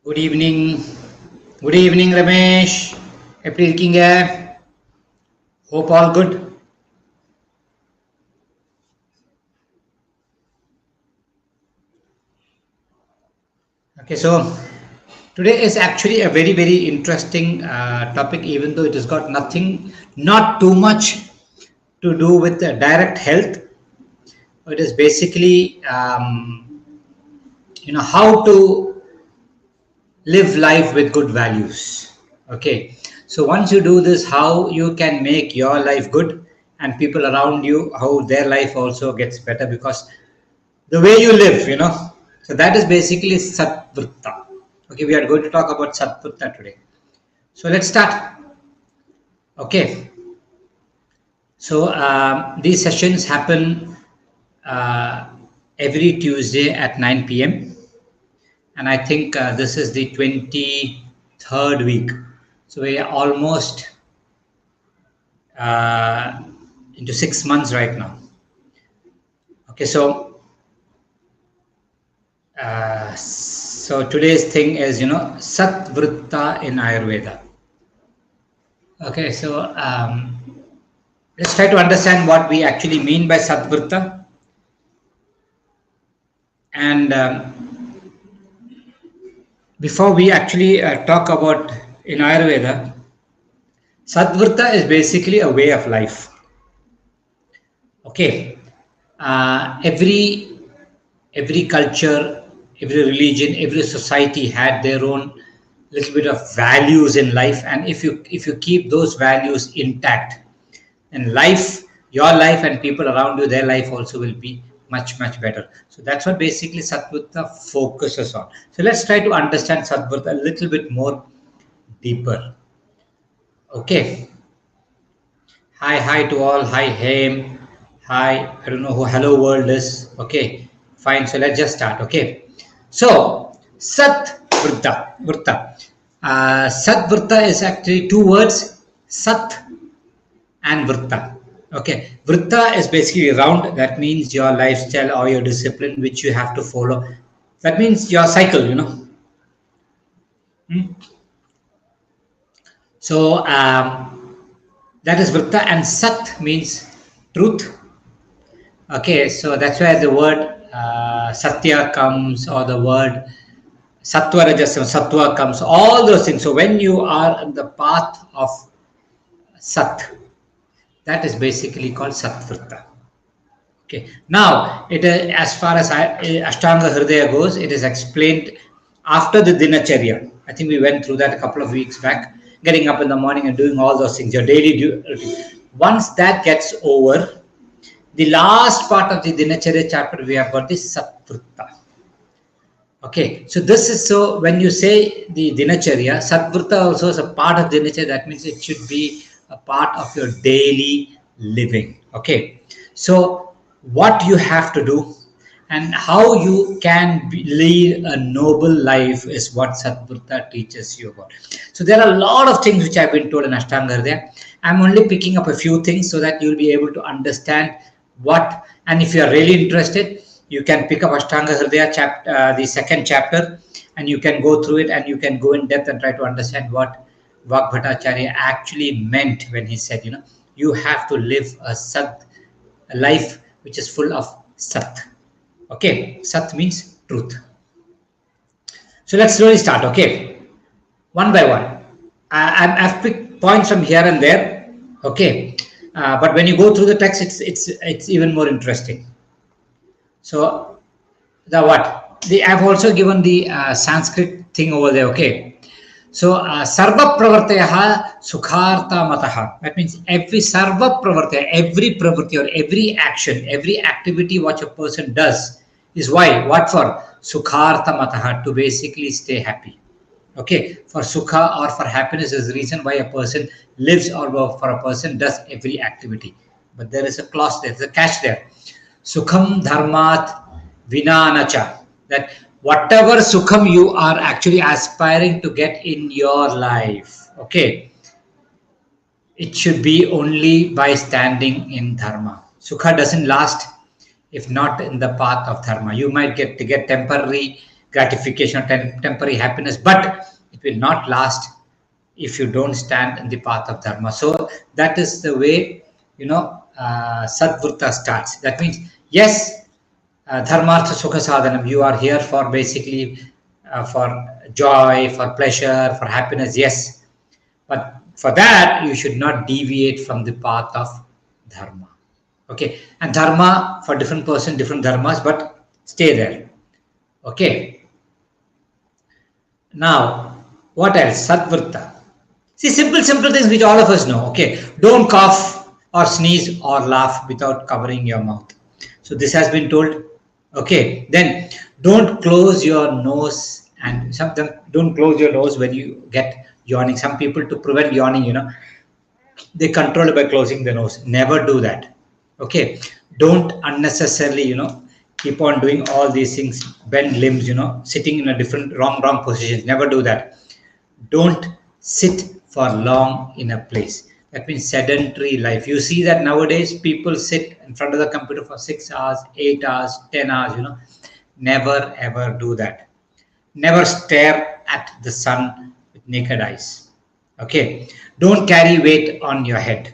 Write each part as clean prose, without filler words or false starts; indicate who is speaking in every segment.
Speaker 1: Good evening. Good evening, Ramesh. எப்படி இருக்கீங்க? Hope all good. Okay, so today is actually a very interesting topic, even though it has got not too much to do with direct health. It is basically, how to live life with good values. Okay, so once you do this, how you can make your life good and people around you, how their life also gets better because the way you live, so that is basically Sadvritta. Okay, we are going to talk about Sadvritta today. So let's start. Okay, so these sessions happen every Tuesday at 9 p.m. and I think this is the 23rd week. So we are almost into 6 months right now. Okay, so today's thing is, Sadvritta in Ayurveda. Okay, so let's try to understand what we actually mean by Sadvritta. And before we actually talk about in Ayurveda, Sadvritta is basically a way of life. Okay, every culture, every religion, every society had their own little bit of values in life, and if you keep those values intact, then your life and people around you, their life also will be much better. So that's what basically Sadvritta focuses on. So let's try to understand Sadvritta a little bit more deeper. Okay, hi to all. Hi Haim. Hi, I don't know who hello world is. Okay, fine, so let's just start. Okay, so Sadvritta. Sadvritta is actually two words, Sat and Vritta. Okay, Vritta is basically round. That means your lifestyle or your discipline which you have to follow. That means your cycle, So that is Vritta, and Sat means truth. Okay, so that's where the word Satya comes, or the word Sattva Rajasam, Sattva comes, all those things. So when you are on the path of Sat, that is basically called Sadvritta. Okay, now it as far as Ashtanga Hridaya goes, it is explained after the Dinacharya. I think we went through that a couple of weeks back, getting up in the morning and doing all those things, your daily routine. Once that gets over, the last part of the Dinacharya chapter, we have got this Sadvritta. Okay, so this is, so when you say the Dinacharya, Sadvritta also is a part of Dinacharya. That means it should be a part of your daily living. Okay, so what you have to do and how you can lead a noble life is what Sadvritta teaches you about. So there are a lot of things which I've been told in Ashtanga Hridaya. I'm only picking up a few things so that you'll be able to understand what, and if you are really interested, you can pick up Ashtanga Hridaya the second chapter, and you can go through it and you can go in depth and try to understand what Vagbhatacharya actually meant when he said, you have to live a life which is full of Sat. Okay, Sat means truth. So let's slowly start. Okay, one by one. I've picked points from here and there. Okay, but when you go through the text, it's even more interesting. So I've also given the Sanskrit thing over there. Okay, so sarva pravartayaha sukharta mataha. That means every sarva pravartaya, every pravarti or every action, every activity what a person does is why? What for? Sukharta mataha, to basically stay happy. Okay, for sukha or for happiness is the reason why a person lives, or for a person does every activity. But there is a clause there, there's a catch there. Sukham dharmat vinanacha. That whatever sukham you are actually aspiring to get in your life, okay, it should be only by standing in dharma. Sukha doesn't last if not in the path of dharma. You might get temporary gratification or temporary happiness, but it will not last if you don't stand in the path of dharma. So that is the way, Sadvritta starts. That means, yes, dharmartha sukha sadhanam, you are here for basically for joy, for pleasure, for happiness, yes, but for that you should not deviate from the path of dharma. Okay, and dharma for different person, different dharmas, but stay there. Okay, now what else? Sadvritta. See, simple things which all of us know. Okay, don't cough or sneeze or laugh without covering your mouth. So this has been told. Okay, then don't close your nose, and sometimes don't close your nose when you get yawning. Some people, to prevent yawning, they control it by closing the nose. Never do that. Okay, don't unnecessarily, keep on doing all these things, bend limbs, sitting in a different wrong positions. Never do that. Don't sit for long in a place. That means sedentary life. You see that nowadays people sit in front of the computer for 6 hours, 8 hours, 10 hours. Never ever do that. Never stare at the sun with naked eyes. Okay, don't carry weight on your head.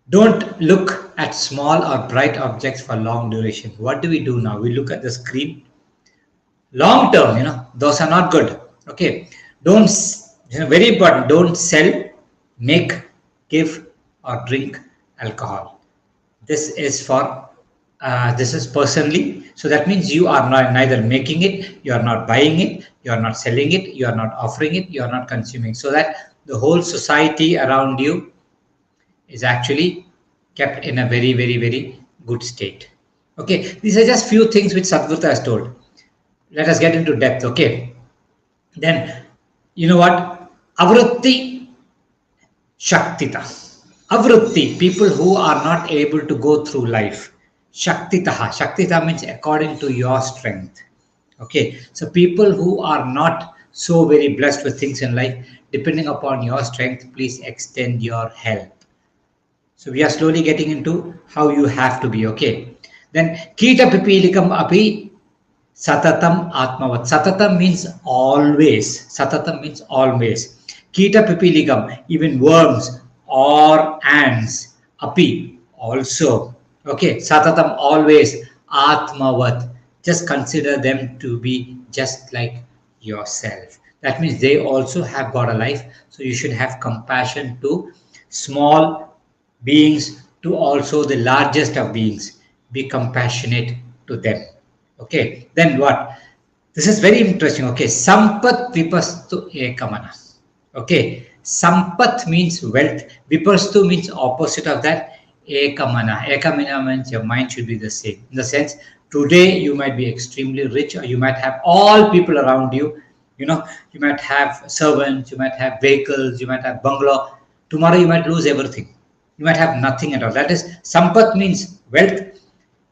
Speaker 1: Don't look at small or bright objects for long duration. What do we do now? We look at the screen. Long term, those are not good. Okay, don't, very important, don't sell, make, give, or drink alcohol. This is for this is personally. So that means you are not neither making it, you are not buying it, you are not selling it, you are not offering it, you are not consuming, so that the whole society around you is actually kept in a very, very, very good state. Okay, these are just few things which Sadvritta has told. Let us get into depth. Okay, then you know what? Avrutti Shaktita. Avrutti, people who are not able to go through life. Shaktitaha. Shaktita means according to your strength. Okay, so people who are not so very blessed with things in life, depending upon your strength, please extend your help. So we are slowly getting into how you have to be. Okay, then Kita Pipilikam Api Satatam Atmavat. Satatam means always. Satatam means always. Kita Pipiligam, even worms or ants. Api, also. Okay, Satatam, always. Atmavat, just consider them to be just like yourself. That means they also have got a life. So you should have compassion to small beings, to also the largest of beings. Be compassionate to them. Okay, then what? This is very interesting. Okay, Sampat Vipastu Ekamana. Okay, Sampat means wealth. Vipastu means opposite of that. Ekamana. Ekamana means your mind should be the same. In the sense, today you might be extremely rich, or you might have all people around you. You might have servants, you might have vehicles, you might have bungalow. Tomorrow you might lose everything. You might have nothing at all. That is, Sampat means wealth.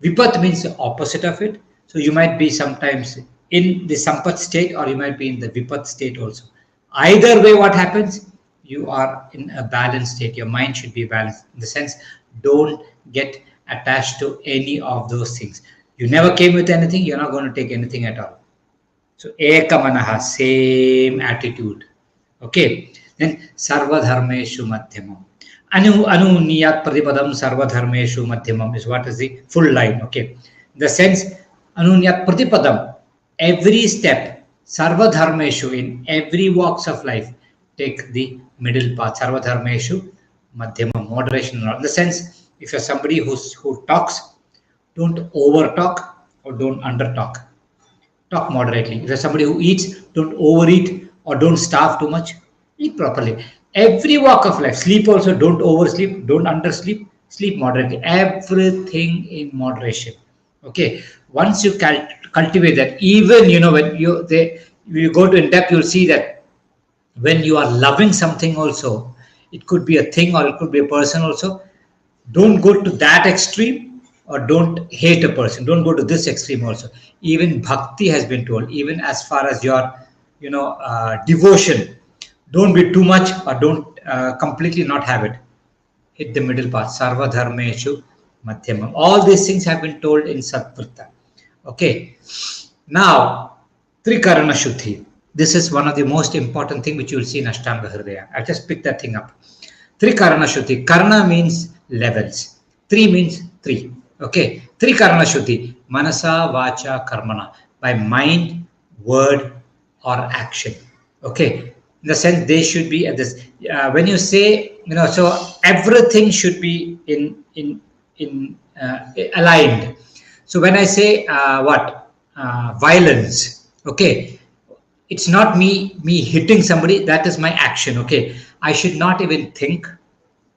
Speaker 1: Vipat means the opposite of it. So you might be sometimes in the Sampat state, or you might be in the Vipat state also. Either way, what happens? You are in a balanced state. Your mind should be balanced. In the sense, don't get attached to any of those things. You never came with anything, you're not going to take anything at all. So, Ekamanaha, same attitude. Okay. Then, Sarva Dharmeshu Madhyamam. Anu Niyat Pratipadam Sarva Dharmeshu Madhyamam is what is the full line. Okay. In the sense, Anunyat Pratipadam, every step, Sarva Dharmeshu, in every walks of life, take the middle path. Sarva Dharmeshu Madhyamam, moderation. In the sense, if you're somebody who talks, don't over talk or don't under talk. Talk moderately. If you're somebody who eats, don't overeat or don't starve too much. Eat properly. Every walk of life. Sleep also, don't oversleep, don't undersleep. Sleep moderately. Everything in moderation. Okay. Once you cultivate that, even when you go to in depth, you'll see that when you are loving something also, it could be a thing or it could be a person also. Don't go to that extreme, or don't hate a person. Don't go to this extreme also. Even bhakti has been told, even as far as your devotion, don't be too much or don't completely not have it. Hit the middle path. Sarva Dharmeshu Madhyamam. All these things have been told in Sadvritta. Okay. Now, Trikarana Shuddhi. This is one of the most important thing which you will see in Ashtanga Hridaya. I just picked that thing up. Trikarana Shuddhi. Karana means levels. Three means three. Okay. Trikarana Shuddhi. Manasa, Vacha, Karmana. By mind, word, or action. Okay. In the sense they should be at this. When you say, so everything should be in aligned. So when I say violence, okay, it's not me hitting somebody. That is my action. Okay, I should not even think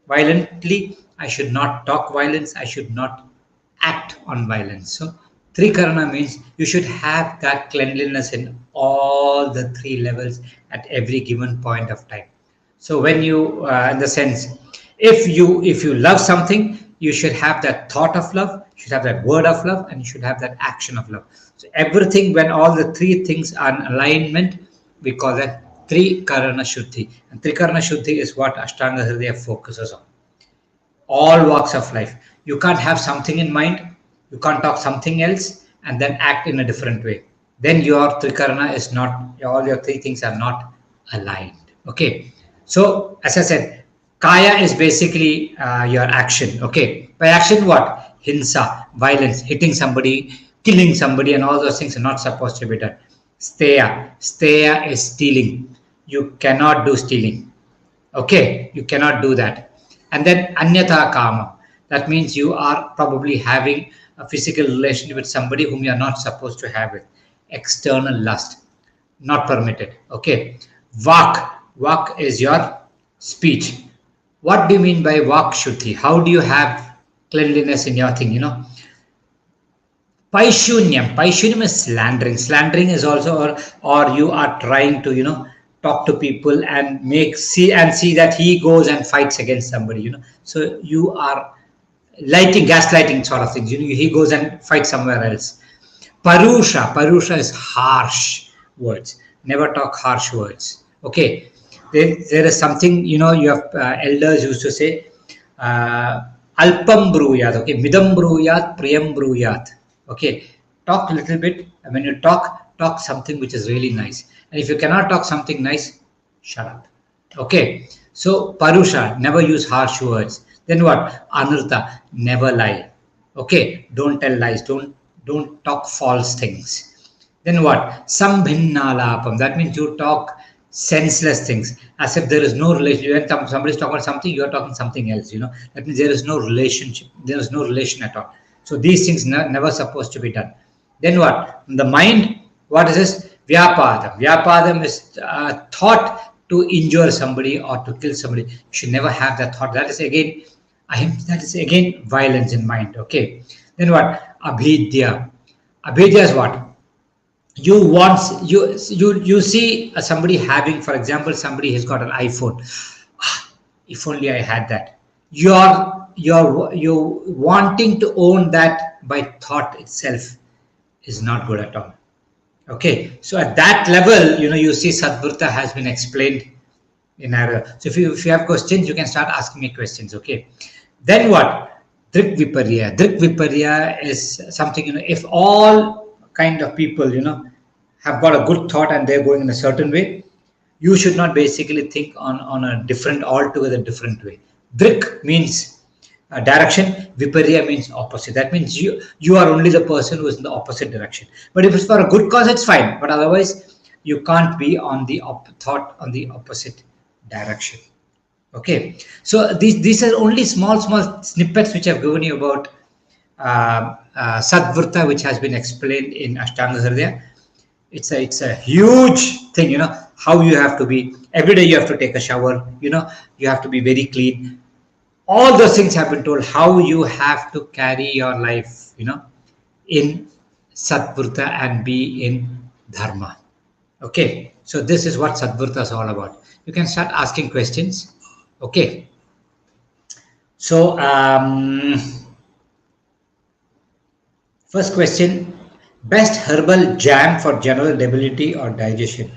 Speaker 1: violently. I should not talk violence. I should not act on violence. So Trikarana means you should have that cleanliness in all the three levels at every given point of time. So when you, in the sense, if you love something, you should have that thought of love, you should have that word of love, and you should have that action of love. So everything, when all the three things are in alignment, we call that Trikarana Shuddhi. And Trikarana Shuddhi is what Ashtanga Hridaya focuses on. All walks of life. You can't have something in mind, you can't talk something else, and then act in a different way. Then your Trikarana is not, all your three things are not aligned. Okay. So, as I said, Kaya is basically your action. Okay. By action, what? Hinsa, violence, hitting somebody, killing somebody, and all those things are not supposed to be done. Steya is stealing. You cannot do stealing. Okay. You cannot do that. And then Anyatha Kama. That means you are probably having a physical relationship with somebody whom you are not supposed to have it. External lust. Not permitted. Okay. Vak is your speech. What do you mean by Vak Shuddhi? How do you have cleanliness in your thing? Paishunyam is slandering. Slandering is also, or you are trying to, talk to people and see that he goes and fights against somebody. So you are gaslighting sort of things. He goes and fights somewhere else. Parusha is harsh words. Never talk harsh words. Okay. There is something, you have elders used to say, alpam bruyat, okay, midam bruyat, priyam bruyat. Okay, talk a little bit, and when you talk something which is really nice. And if you cannot talk something nice, shut up. Okay, so Parusha, never use harsh words. Then what? Anurtha, never lie. Okay, don't tell lies, don't talk false things. Then what? Sambhinnalapam, that means you talk senseless things, as if there is no relationship. When somebody is talking about something, you are talking something else. That means there is no relationship, there is no relation at all. So these things never supposed to be done. Then what? The mind, what is this? Vyapadam is thought to injure somebody or to kill somebody. You should never have that thought. That is again violence in mind. Okay. Then what? Abhidya is what? You see somebody having, for example, somebody has got an iPhone. If only I had that. You're wanting to own that by thought itself is not good at all. Okay, so at that level, you see Sadvritta has been explained in Ayurveda. So if you have questions, you can start asking me questions. Okay, then what? Drik Viparya is something, if all kind of people, have got a good thought and they're going in a certain way, you should not basically think on a altogether different way. Drik means direction, Viparya means opposite. That means you are only the person who is in the opposite direction. But if it's for a good cause, it's fine. But otherwise, you can't be on the opposite direction. Okay. So these are only small snippets which I've given you about Sadvritta, which has been explained in Ashtanga Hridaya. It's a huge thing, how you have to be. Every day you have to take a shower, you have to be very clean. All those things have been told, how you have to carry your life, in Sadvritta and be in Dharma. Okay, so this is what Sadvritta is all about. You can start asking questions. Okay. So, first question, best herbal jam for general debility or digestion?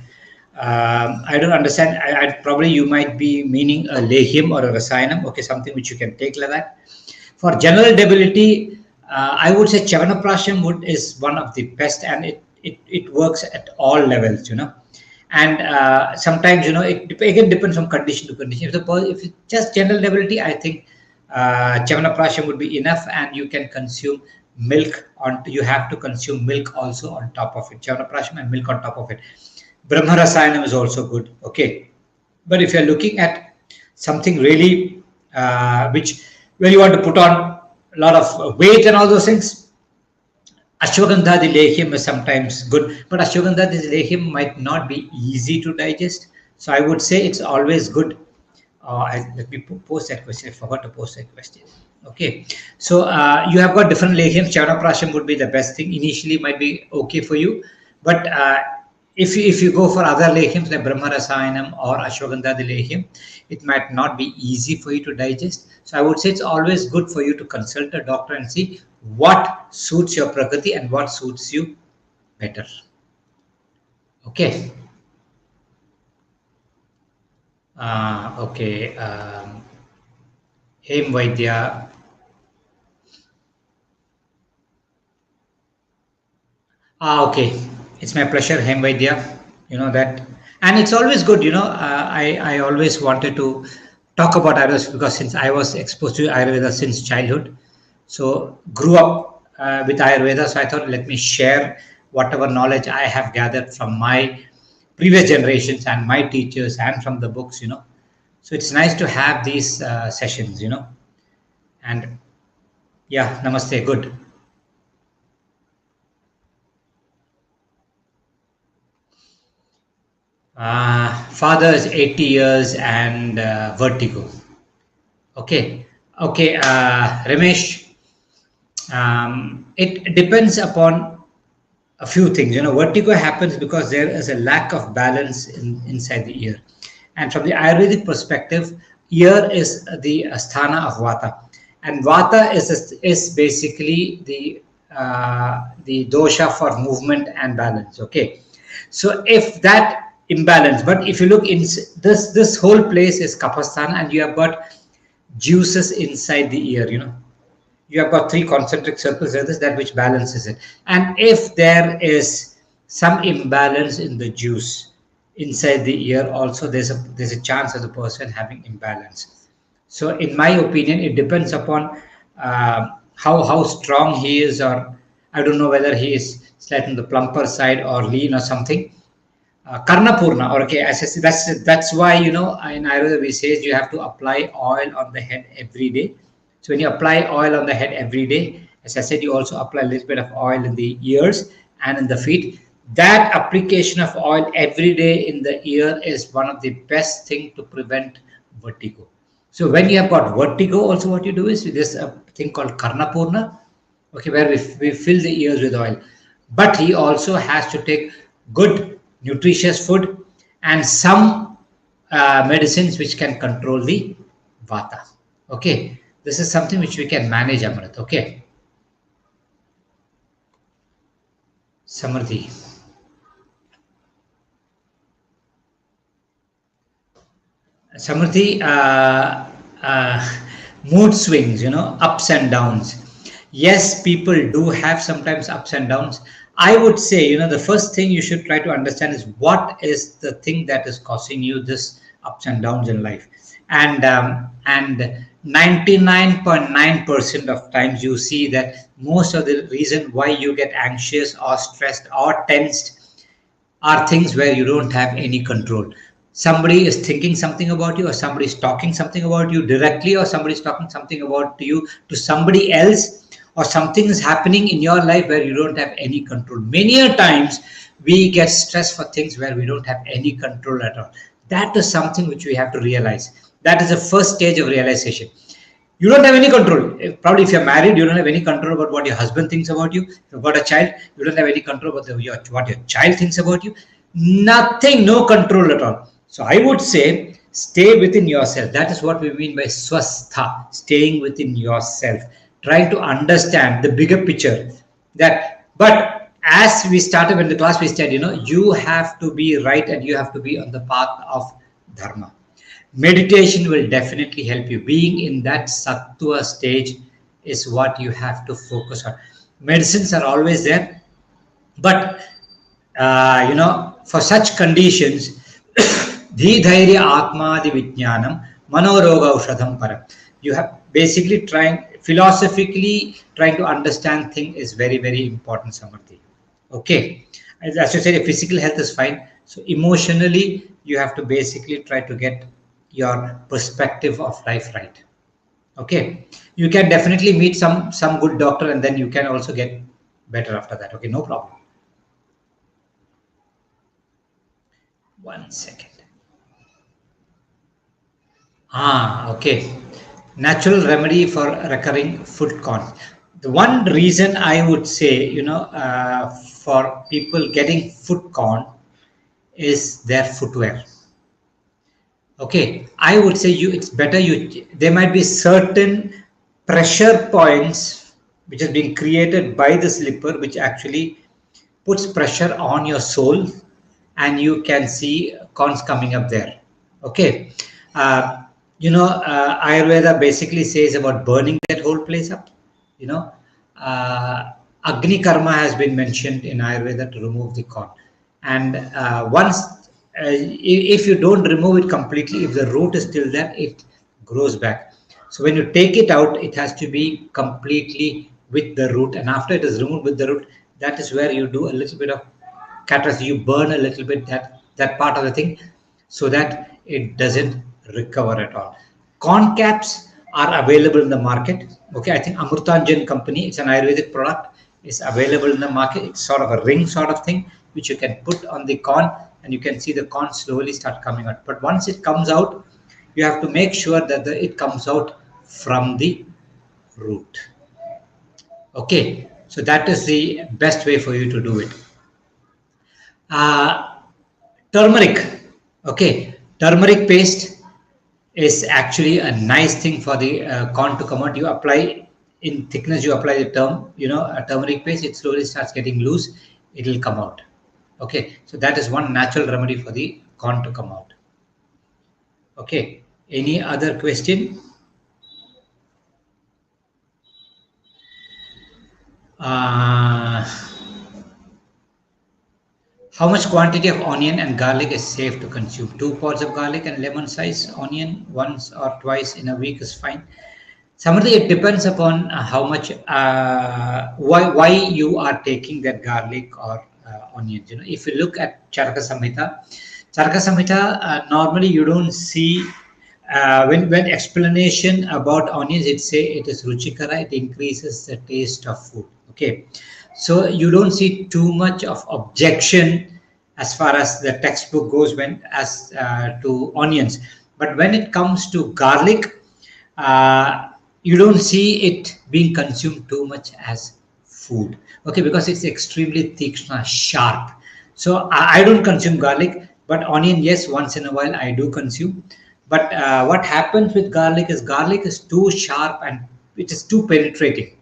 Speaker 1: I don't understand. Probably you might be meaning a lehium or a rasayanam. Okay, something which you can take like that. For general debility, I would say Chavanaprasham wood is one of the best, and it works at all levels, and sometimes, again depends from condition to condition. If it's just general debility, I think Chyavanprasham would be enough, and you can consume milk on. You have to consume milk also on top of it. Chyavanprasham and milk on top of it. Brahma Rasayanam is also good. Okay, but if you're looking at something really which where you want to put on a lot of weight and all those things, Ashwagandha Lehyam is sometimes good, but Ashwagandha Lehyam might not be easy to digest. So I would say it's always good. Let me post that question. I forgot to post that question. Okay, so you have got different Lehyams. Chyavanprasham would be the best thing. Initially, might be okay for you, but if you go for other Lehyams like Brahma Rasayanam or Ashwagandha Lehyam, it might not be easy for you to digest. So I would say it's always good for you to consult a doctor and see what suits your prakriti and what suits you better. Okay. Okay. Hem Vaidya. Okay. It's my pleasure, Hem Vaidya. You know that. And it's always good, I always wanted to talk about Ayurveda because since I was exposed to Ayurveda since childhood, so grew up with Ayurveda, so I thought let me share whatever knowledge I have gathered from my previous generations and my teachers and from the books. So it's nice to have these sessions. And yeah, namaste, good. Father is 80 years and vertigo. Okay, Ramesh. It depends upon a few things. Vertigo happens because there is a lack of balance inside the ear. And from the Ayurvedic perspective, ear is the asthana of Vata. And Vata is basically the dosha for movement and balance. Okay. So if that imbalance, but if you look in this whole place is Kapasthana, and you have got juices inside the ear, you have got 3 concentric circles, that which balances it. And if there is some imbalance in the juice inside the ear, also there's a chance of the person having imbalance. So in my opinion, it depends upon how strong he is, or I don't know whether he is slightly on the plumper side or lean or something. Karnapurna, okay, as I said, that's why in Ayurveda we say you have to apply oil on the head every day. So when you apply oil on the head every day, as I said, you also apply a little bit of oil in the ears and in the feet. That application of oil every day in the ear is one of the best thing to prevent vertigo. So when you have got vertigo, also what you do is there's a thing called Karnapurna, okay, where we fill the ears with oil. But he also has to take good nutritious food and some medicines which can control the Vata. Okay, this is something which we can manage, Amrit. Okay. Samriddhi. Samriddhi, mood swings, ups and downs. Yes, people do have sometimes ups and downs. I would say, the first thing you should try to understand is what is the thing that is causing you this ups and downs in life. And 99.9% of times you see that most of the reason why you get anxious or stressed or tensed are things where you don't have any control. Somebody is thinking something about you, or somebody is talking something about you directly, or somebody is talking something about you to somebody else, or something is happening in your life where you don't have any control. Many a times we get stressed for things where we don't have any control at all. That is something which we have to realize. That is the first stage of realization. You don't have any control. Probably if you're married, you don't have any control about what your husband thinks about you. If you've got a child, you don't have any control about what your child thinks about you. Nothing, no control at all. So I would say stay within yourself. That is what we mean by swastha, staying within yourself, trying to understand the bigger picture. But as we started when the class we said, you have to be right and you have to be on the path of dharma. Meditation will definitely help you. Being in that sattva stage is what you have to focus on. Medicines are always there, but For such conditions, Dhairya Atma Di Vijnanam Manoroga Aushadham Param. You have basically philosophically trying to understand thing is very, very important, Samarthi. Okay. As you said, physical health is fine. So emotionally, you have to basically try to get your perspective of life right. Okay. You can definitely meet some good doctor, and then you can also get better after that. Okay, no problem. 1 second. Okay. Natural remedy for recurring foot cons. The one reason I would say, for people getting foot con is their footwear. Okay, I would say it's better there might be certain pressure points which is being created by the slipper, which actually puts pressure on your sole, and you can see cons coming up there. Okay. Ayurveda basically says about burning that whole place up. Agni karma has been mentioned in Ayurveda to remove the con. And if you don't remove it completely, if the root is still there, it grows back. So when you take it out, it has to be completely with the root. And after it is removed with the root, that is where you do a little bit of catalysis. You burn a little bit that part of the thing, so that it doesn't recover at all. Corn caps are available in the market. Okay, I think Amrutanjan company, it's an Ayurvedic product, is available in the market. It's sort of a ring sort of thing which you can put on the corn, and you can see the corn slowly start coming out. But once it comes out, you have to make sure that it comes out from the root. Okay, so that is the best way for you to do it. Turmeric. Okay, turmeric paste is actually a nice thing for the corn to come out. You apply in thickness, you apply the turmeric paste, it slowly starts getting loose, it will come out. Okay, so that is one natural remedy for the corn to come out. Okay, any other question? How much quantity of onion and garlic is safe to consume? 2 pods of garlic and lemon size onion once or twice in a week is fine. Samadhi, it depends upon how much, why you are taking that garlic or onions. If you look at Charaka Samhita, normally you don't see, when explanation about onions, it say it is ruchikara, it increases the taste of food. Okay. So you don't see too much of objection as far as the textbook goes to onions. But when it comes to garlic, you don't see it being consumed too much as food. Okay, because it's extremely thick, sharp. So I don't consume garlic, but onion, yes, once in a while I do consume. But what happens with garlic is too sharp and it is too penetrating.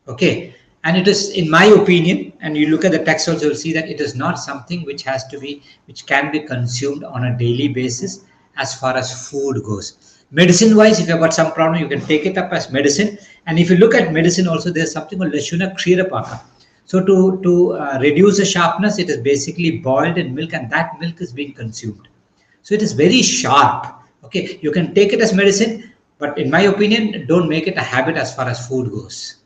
Speaker 1: Okay. And it is, in my opinion, and you look at the text also, you'll see that it is not something which can be consumed on a daily basis as far as food goes. Medicine wise, if you've got some problem, you can take it up as medicine. And if you look at medicine also, there's something called Lashuna Kshirapaka. So to reduce the sharpness, it is basically boiled in milk, and that milk is being consumed. So it is very sharp. Okay, you can take it as medicine, but in my opinion, don't make it a habit as far as food goes.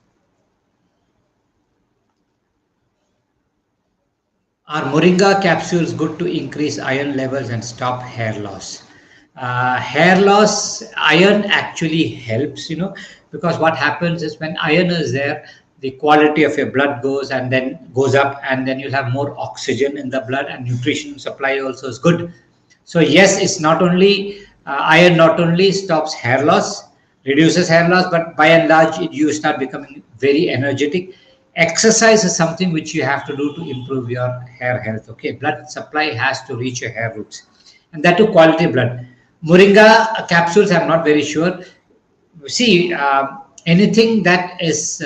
Speaker 1: Are Moringa capsules good to increase iron levels and stop hair loss? Hair loss, iron actually helps, because what happens is when iron is there, the quality of your blood goes up, and then you'll have more oxygen in the blood, and nutrition supply also is good. So yes, it's not only iron not only stops hair loss, reduces hair loss, but by and large, you start becoming very energetic. Exercise is something which you have to do to improve your hair health. Okay, blood supply has to reach your hair roots, and that too quality blood. Moringa capsules, I'm not very sure. See, anything that is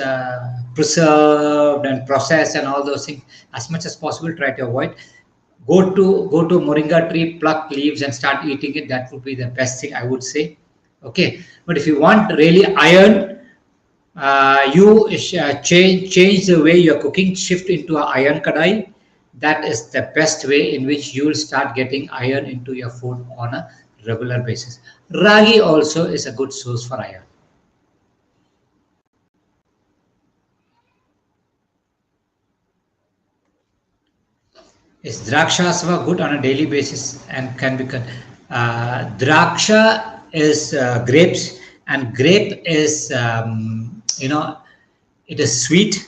Speaker 1: preserved and processed and all those things, as much as possible, try to avoid. Go to Moringa tree, pluck leaves and start eating it. That would be the best thing, I would say. Okay, but if you want really iron, you change the way you're cooking, shift into an iron kadai, that is the best way in which you will start getting iron into your food on a regular basis. Ragi also is a good source for iron. Is Drakshasava good on a daily basis and can be Draksha is grapes, and grape is it is sweet.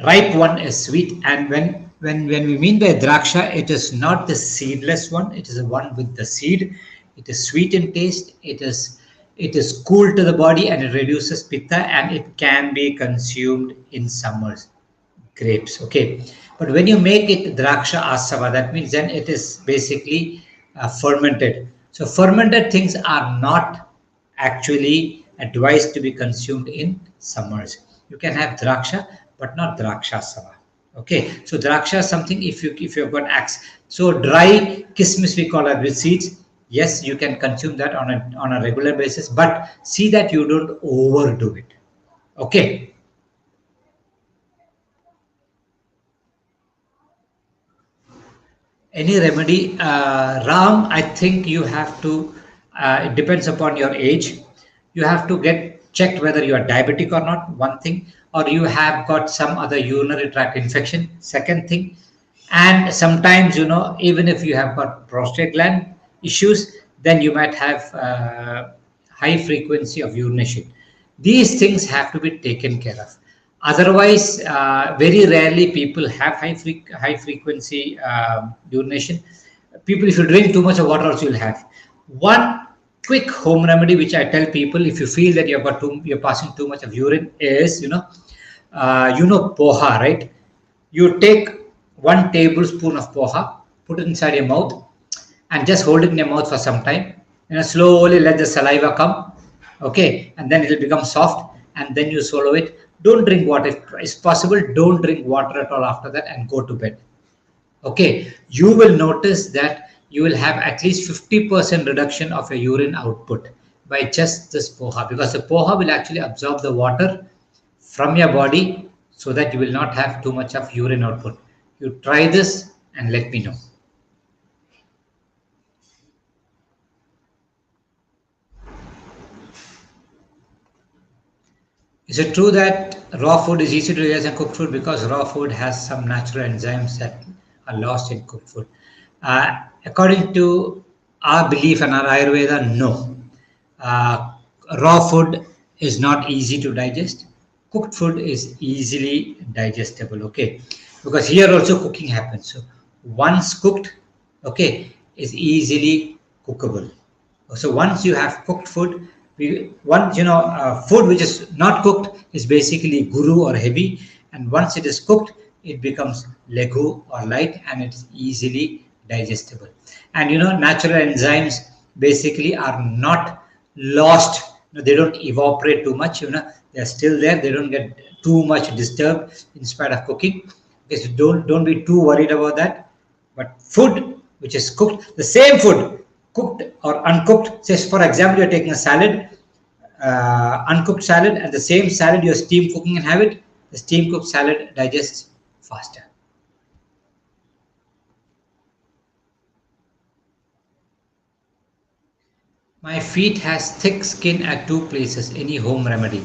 Speaker 1: Ripe one is sweet, and when we mean by Draksha, it is not the seedless one. It is the one with the seed. It is sweet in taste. It is cool to the body, and it reduces pitta, and it can be consumed in summers. Grapes, okay. But when you make it draksha asava, that means then it is basically fermented. So fermented things are not actually advised to be consumed in summers. You can have draksha, but not draksha asava. Okay, so draksha is something if you've got axe. So dry kismis we call it with seeds. Yes, you can consume that on a regular basis, but see that you don't overdo it. Okay. Any remedy, Ram, I think you have to, it depends upon your age. You have to get checked whether you are diabetic or not, one thing, or you have got some other urinary tract infection, second thing. And sometimes, even if you have got prostate gland issues, then you might have high frequency of urination. These things have to be taken care of. Otherwise, very rarely people have high frequency urination. People, if you drink too much of water, also you'll have. One quick home remedy which I tell people if you feel that you're passing too much of urine is poha, right? You take 1 tablespoon of poha, put it inside your mouth, and just hold it in your mouth for some time. Slowly let the saliva come, okay, and then it will become soft, and then you swallow it. Don't drink water if it's possible. Don't drink water at all after that, and go to bed. Okay, you will notice that you will have at least 50% reduction of your urine output by just this poha, because the poha will actually absorb the water from your body so that you will not have too much of urine output. You try this and let me know. Is it true that raw food is easy to digest than cooked food because raw food has some natural enzymes that are lost in cooked food? According to our belief and our Ayurveda, no. Raw food is not easy to digest. Cooked food is easily digestible, okay? Because here also cooking happens. So once cooked, okay, is easily cookable. So once you have cooked food, food which is not cooked is basically guru or heavy, and once it is cooked, it becomes legu or light, and it's easily digestible. And natural enzymes basically are not lost. They don't evaporate too much. They're still there. They don't get too much disturbed in spite of cooking. Okay, so don't be too worried about that. But food which is cooked, the same food, cooked or uncooked. Say, for example, you're taking a salad, uncooked salad, and the same salad you're steam cooking and have it. The steam cooked salad digests faster. My feet has thick skin at 2 places. Any home remedy?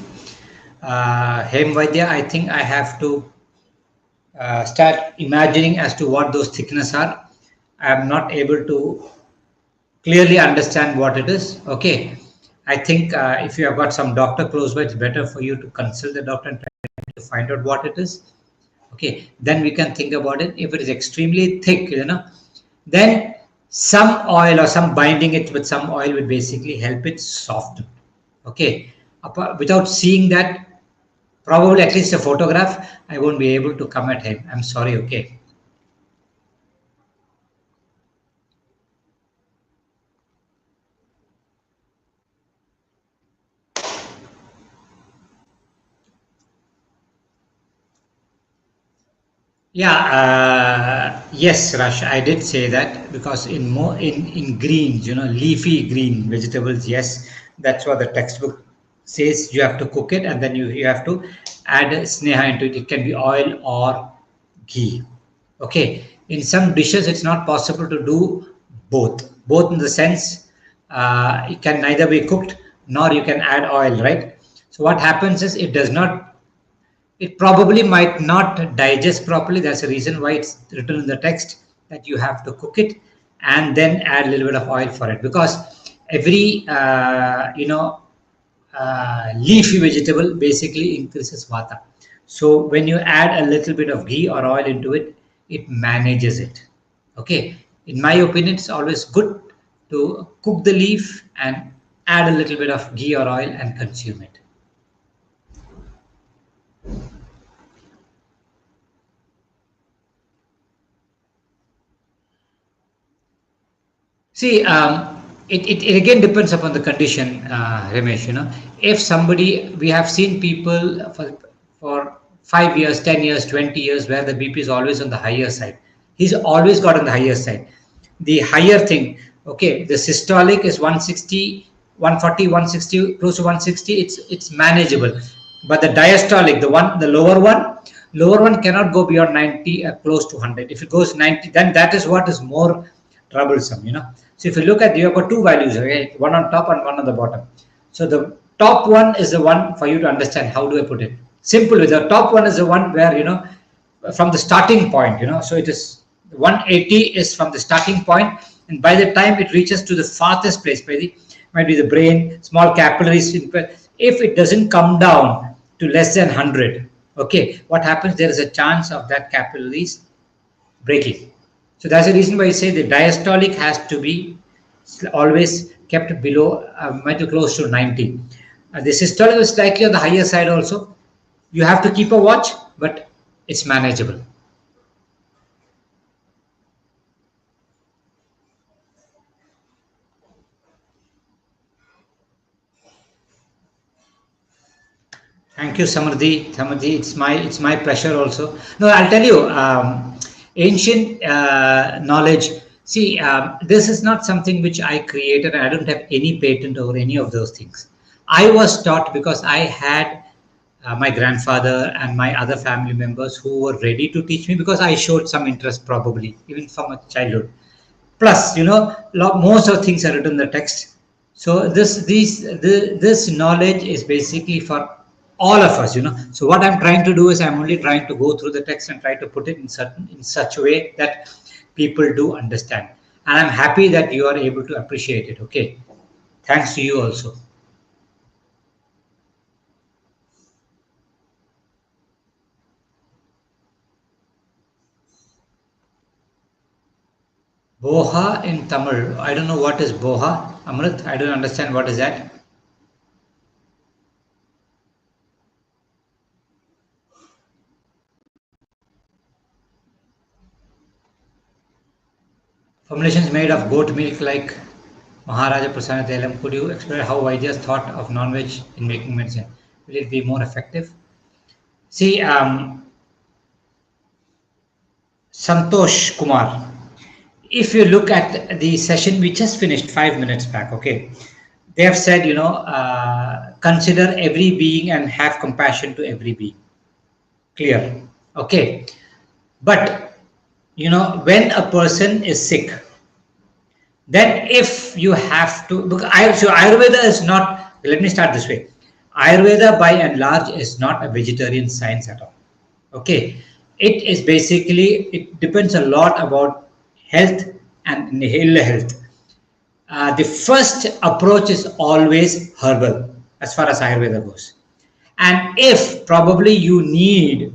Speaker 1: Hem Vaidya, I think I have to start imagining as to what those thickness are. I am not able to clearly understand what it is. Okay, I think if you have got some doctor close by, it's better for you to consult the doctor and try to find out what it is. Okay, then we can think about it. If it is extremely thick, then some oil or some binding it with some oil will basically help it soften. Okay, without seeing that, probably at least a photograph, I won't be able to come at him. I'm sorry. Okay. Yeah, yes, Rash, I did say that because in greens, leafy green vegetables, yes, that's what the textbook says. You have to cook it, and then you have to add sneha into it. It can be oil or ghee. Okay, in some dishes it's not possible to do both in the sense it can neither be cooked nor you can add oil, right? So what happens is it probably might not digest properly. That's the reason why it's written in the text that you have to cook it and then add a little bit of oil for it, because every leafy vegetable basically increases vata. So when you add a little bit of ghee or oil into it, it manages it. Okay. In my opinion, it's always good to cook the leaf and add a little bit of ghee or oil and consume it. See, it again depends upon the condition, Ramesh. If somebody, we have seen people for 5 years, 10 years, 20 years, where the BP is always on the higher side. He's always got on the higher side. The higher thing, okay, the systolic is 160, 140, 160, close to 160. It's manageable, but the diastolic, the lower one cannot go beyond 90, close to 100. If it goes 90, then that is what is more troublesome. So if you look at, you have got two values, okay, one on top and one on the bottom. So the top one is the one for you to understand. How do I put it? Simple. The top one is the one where, from the starting point, so it is 180 is from the starting point, and by the time it reaches to the farthest place, might be the brain, small capillaries. If it doesn't come down to less than 100, okay, what happens? There is a chance of that capillaries breaking. So that's the reason why I say the diastolic has to be always kept below, might be close to 90. The systolic is slightly on the higher side also. You have to keep a watch, but it's manageable. Thank you, Samadhi. Samadhi, it's my pleasure also. No, I'll tell you, ancient knowledge. See, this is not something which I created. I don't have any patent over any of those things. I was taught because I had my grandfather and my other family members who were ready to teach me, because I showed some interest probably even from a childhood. Plus, most of things are written in the text. So this knowledge is basically for all of us. So what I'm trying to do is I'm only trying to go through the text and try to put it in such a way that people do understand. And I'm happy that you are able to appreciate it. Okay. Thanks to you also. Poha in Tamil. I don't know what is Poha. Amrit, I don't understand what is that. Formulations made of goat milk like Maharaja Prasanna Telam. Could you explain how Vaidyas thought of non-veg in making medicine? Will it be more effective? See, Santosh Kumar, if you look at the session we just finished 5 minutes back, okay, they have said, consider every being and have compassion to every being. Clear. Okay. But, when a person is sick, then if you have to, so Ayurveda is not, let me start this way. Ayurveda by and large is not a vegetarian science at all. Okay. It is basically, it depends a lot about health and ill health. The first approach is always herbal as far as Ayurveda goes. And if probably you need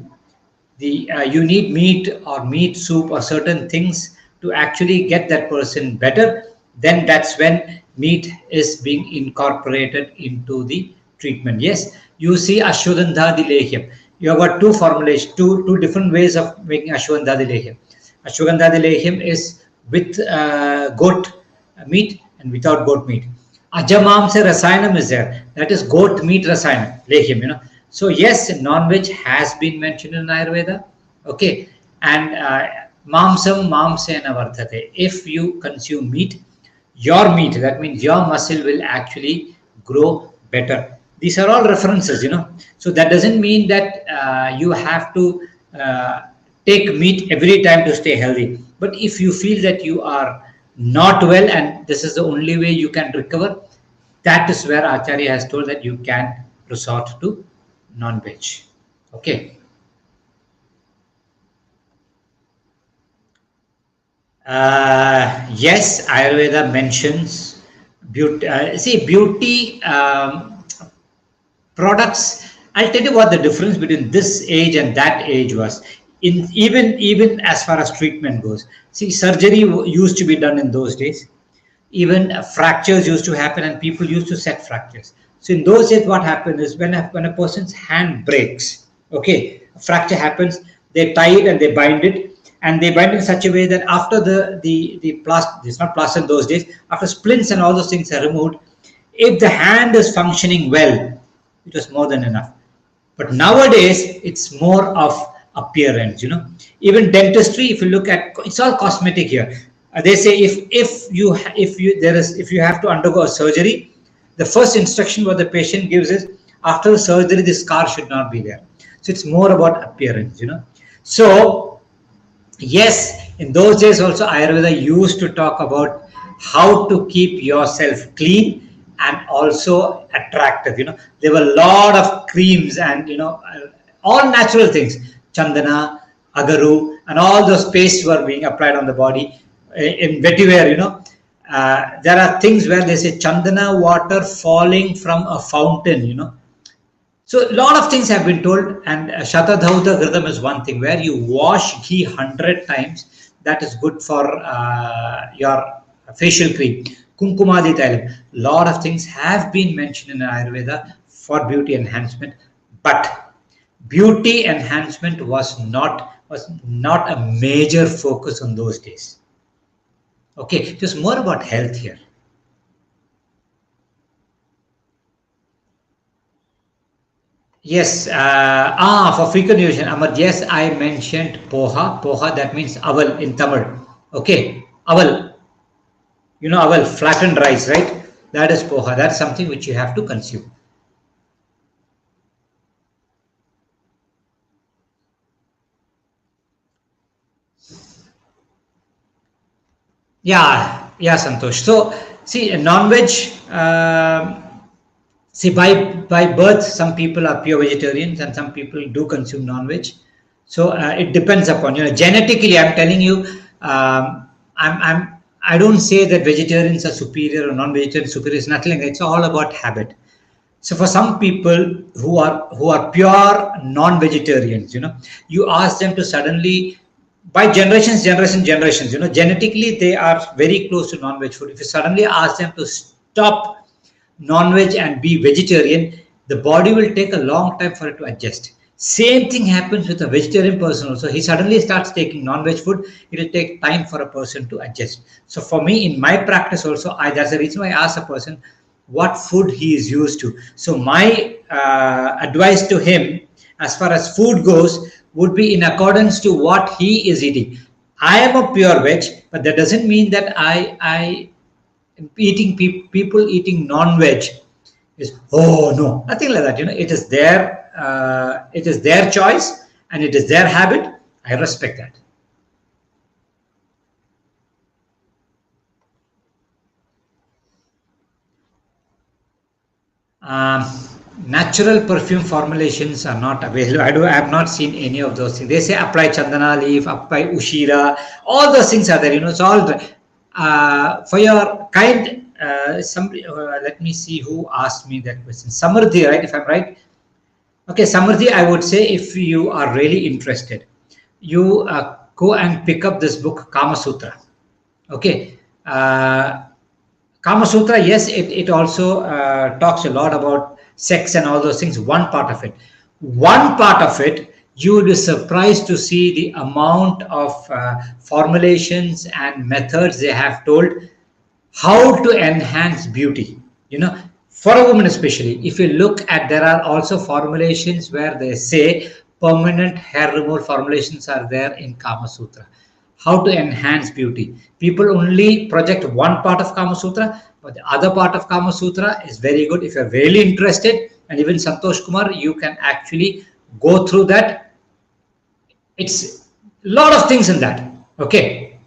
Speaker 1: meat or meat soup or certain things to actually get that person better, then that's when meat is being incorporated into the treatment. Yes, you see Ashwagandha Lehyam. You have got two formulations, two different ways of making Ashwagandha Lehyam. Ashwagandha Lehyam is with goat meat and without goat meat. Ajamamsa Rasayanam is there. That is goat meat Rasayanam, Lehyam. So yes, non-veg has been mentioned in Ayurveda. Okay. And mamsam mamsena vardhate. If you consume meat, your meat, that means your muscle will actually grow better. These are all references. So that doesn't mean that you have to take meat every time to stay healthy. But if you feel that you are not well and this is the only way you can recover, that is where Acharya has told that you can resort to non-veg. Okay. Yes, Ayurveda mentions beauty. See, beauty products. I'll tell you what the difference between this age and that age was. In even as far as treatment goes. See, surgery used to be done in those days. Even fractures used to happen, and people used to set fractures. So in those days, what happened is when a person's hand breaks, okay, a fracture happens, they tie it and they bind it, and they bind it in such a way that after the plaster, it's not plaster in those days, after splints and all those things are removed, if the hand is functioning well, it was more than enough. But nowadays, it's more of appearance. Even dentistry. If you look at, it's all cosmetic here. They say if you have to undergo a surgery, the first instruction what the patient gives is after the surgery the scar should not be there. So it's more about appearance. So yes, in those days also Ayurveda used to talk about how to keep yourself clean and also attractive. There were a lot of creams and all natural things, chandana, agaru, and all those pastes were being applied on the body. In vetiver, there are things where they say chandana water falling from a fountain. So a lot of things have been told, and Shatadhauta Ghritam is one thing where you wash ghee 100 times. That is good for your facial cream. Kunkumadi Thailam. Lot of things have been mentioned in Ayurveda for beauty enhancement, but beauty enhancement was not a major focus on those days. Okay, it was more about health here. Yes, for frequent usage, Amar, yes, I mentioned poha. Poha, that means aval in Tamil. Okay, aval. Aval, flattened rice, right? That is poha. That's something which you have to consume. Yeah, Santosh. So, see, non-veg, see, by birth, some people are pure vegetarians and some people do consume non-veg. So it depends upon, genetically, I'm telling you, I don't say that vegetarians are superior or non-vegetarians superior. It's nothing like that. It's all about habit. So for some people who are pure non-vegetarians, you ask them to suddenly, by generations, genetically they are very close to non-veg food. If you suddenly ask them to stop non-veg and be vegetarian, the body will take a long time for it to adjust. Same thing happens with a vegetarian person also. He suddenly starts taking non-veg food, it will take time for a person to adjust. So for me, in my practice also, that's the reason why I ask a person what food he is used to. So my advice to him as far as food goes would be in accordance to what he is eating. I am a pure veg, but that doesn't mean that I eating people eating non-veg is, oh no, nothing like that. It is their choice and it is their habit. I respect that. Natural perfume formulations are not available. I have not seen any of those things. They say apply chandana leaf, apply ushira, all those things are there. It's all for your kind. Somebody, let me see who asked me that question. Samriddhi, right? If I'm right. Okay, Samriddhi, I would say if you are really interested, you go and pick up this book, Kamasutra. Okay. Kamasutra, yes, it also talks a lot about sex and all those things. One part of it, you will be surprised to see the amount of formulations and methods they have told how to enhance beauty. For a woman especially, if you look at, there are also formulations where they say permanent hair removal formulations are there in Kamasutra. How to enhance beauty. People only project one part of Kamasutra, but the other part of Kamasutra is very good. If you're really interested, and even Santosh Kumar, you can actually go through that. It's lot of things in that. Okay.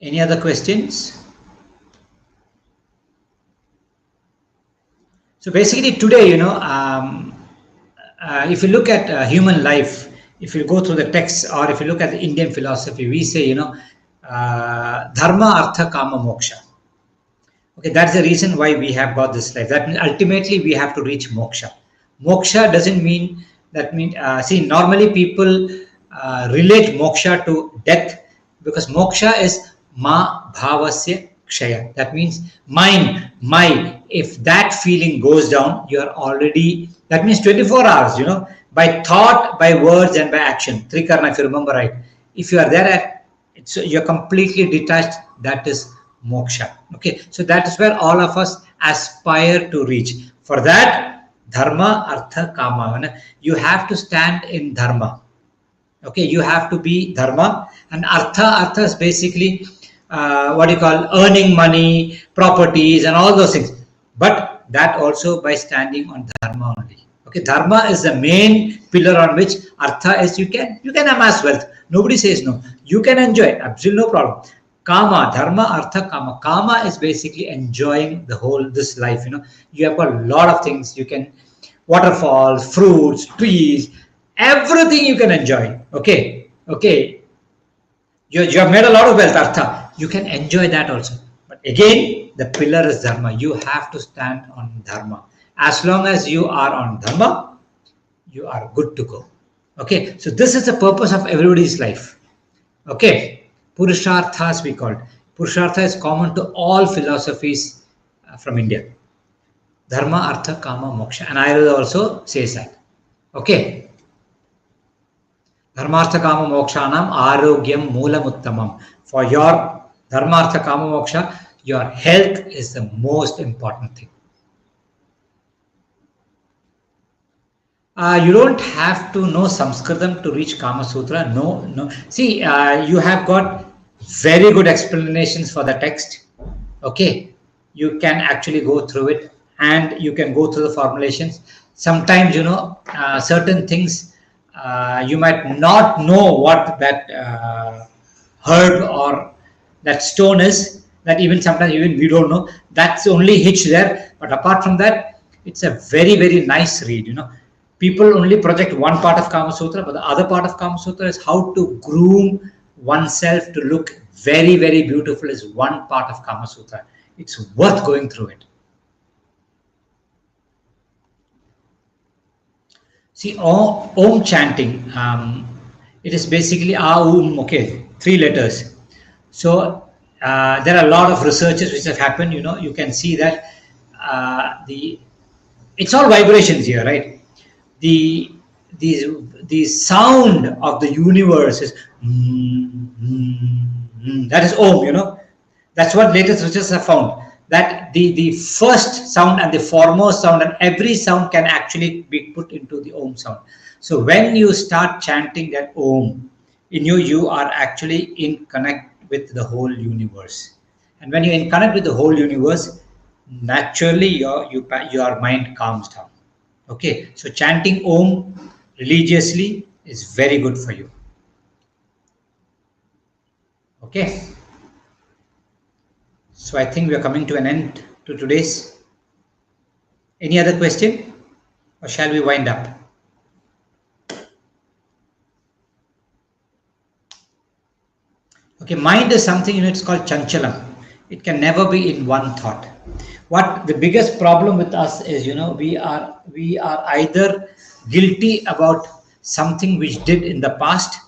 Speaker 1: Any other questions? So basically today, if you look at human life, if you go through the texts or if you look at the Indian philosophy, we say, dharma, artha, kama, moksha. Okay, that's the reason why we have got this life. That means ultimately we have to reach moksha. Moksha doesn't mean see, normally people relate moksha to death, because moksha is ma bhavasya kshaya. That means my, if that feeling goes down, you are already, that means 24 hours, by thought, by words, and by action. Trikarna, if you remember right. If you are there you're completely detached, that is moksha. Okay, so that is where all of us aspire to reach. For that, dharma, artha, kama, you have to stand in dharma. Okay, you have to be dharma, and artha is basically what you call earning money, properties, and all those things. But that also by standing on dharma only. Okay, dharma is the main pillar on which artha is you can amass wealth. Nobody says no. You can enjoy, absolutely no problem. Kama, dharma, artha, kama. Kama is basically enjoying this life. You have got a lot of things. You can waterfalls, fruits, trees, everything you can enjoy. Okay. You have made a lot of wealth, artha. You can enjoy that also. But again, the pillar is dharma. You have to stand on dharma. As long as you are on dharma, you are good to go. Okay. So this is the purpose of everybody's life. Okay. Purusharthas we call it. Purushartha is common to all philosophies from India. Dharma, artha, kama, moksha. And Ayurveda also says that. Okay. Dharma, artha, kama, mokshanam arogyam moolam uttamam. For your dharma, artha, kama, moksha, your health is the most important thing. You don't have to know Sanskritam to reach Kamasutra. No. See, you have got very good explanations for the text. Okay. You can actually go through it and you can go through the formulations. Sometimes, certain things you might not know what that herb or that stone is. That sometimes we don't know. That's the only hitch there. But apart from that, it's a very, very nice read, People only project one part of Kama Sutra, but the other part of Kama Sutra is how to groom oneself to look very, very beautiful is one part of Kama Sutra. It's worth going through it. See, Om chanting, it is basically Aum, okay, 3 letters. So there are a lot of researches which have happened, you can see that it's all vibrations here, right? The sound of the universe is that is Om, That's what latest researchers have found, that the first sound and the foremost sound and every sound can actually be put into the Om sound. So when you start chanting that Om, you are actually in connect with the whole universe. And when you're in connect with the whole universe, naturally your mind calms down. Okay, so chanting Om religiously is very good for you. Okay, so I think we are coming to an end to today's. Any other question, or shall we wind up? Okay, mind is something, it's called chanchalam. It can never be in one thought. What the biggest problem with us is, we are either guilty about something which did in the past,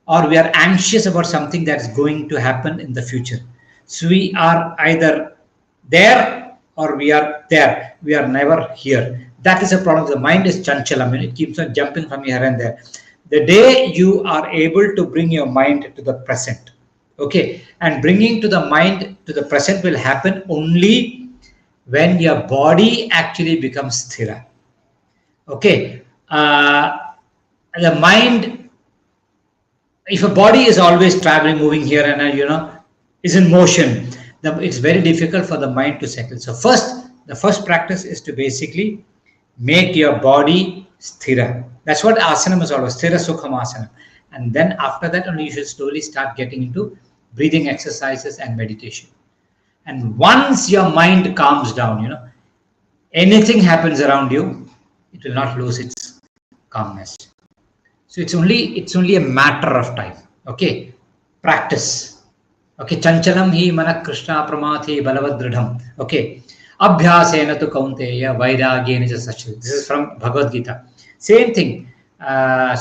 Speaker 1: or we are anxious about something that is going to happen in the future. So we are either there or we are there. We are never here. That is a problem. The mind is chanchalam. It keeps on jumping from here and there. The day you are able to bring your mind to the present, okay, and bringing to the mind to the present will happen only when your body actually becomes sthira. Okay, the mind, if a body is always traveling, moving here and is in motion, it's very difficult for the mind to settle. So the first practice is to basically Make your body sthira. That's what asana is all about, sthira sukham asana. And then after that only you should slowly start getting into breathing exercises and meditation. And once your mind calms down, anything happens around you, it will not lose its calmness. So it's only a matter of time. Okay, practice. Okay, chanchalam hi mana krishna pramathi balavadridham. Okay, abhyasena tu kaunteya vairagyena ja sachil. This is from Bhagavad Gita. Same thing.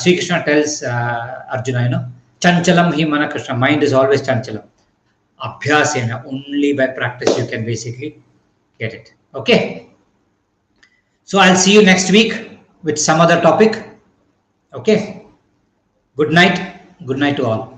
Speaker 1: Sri Krishna tells Arjuna, chanchalam hi mana krishna. Mind is always chanchalam. Abhyasena, only by practice you can basically get it. Okay. So I'll see you next week with some other topic. Okay. Good night. Good night to all.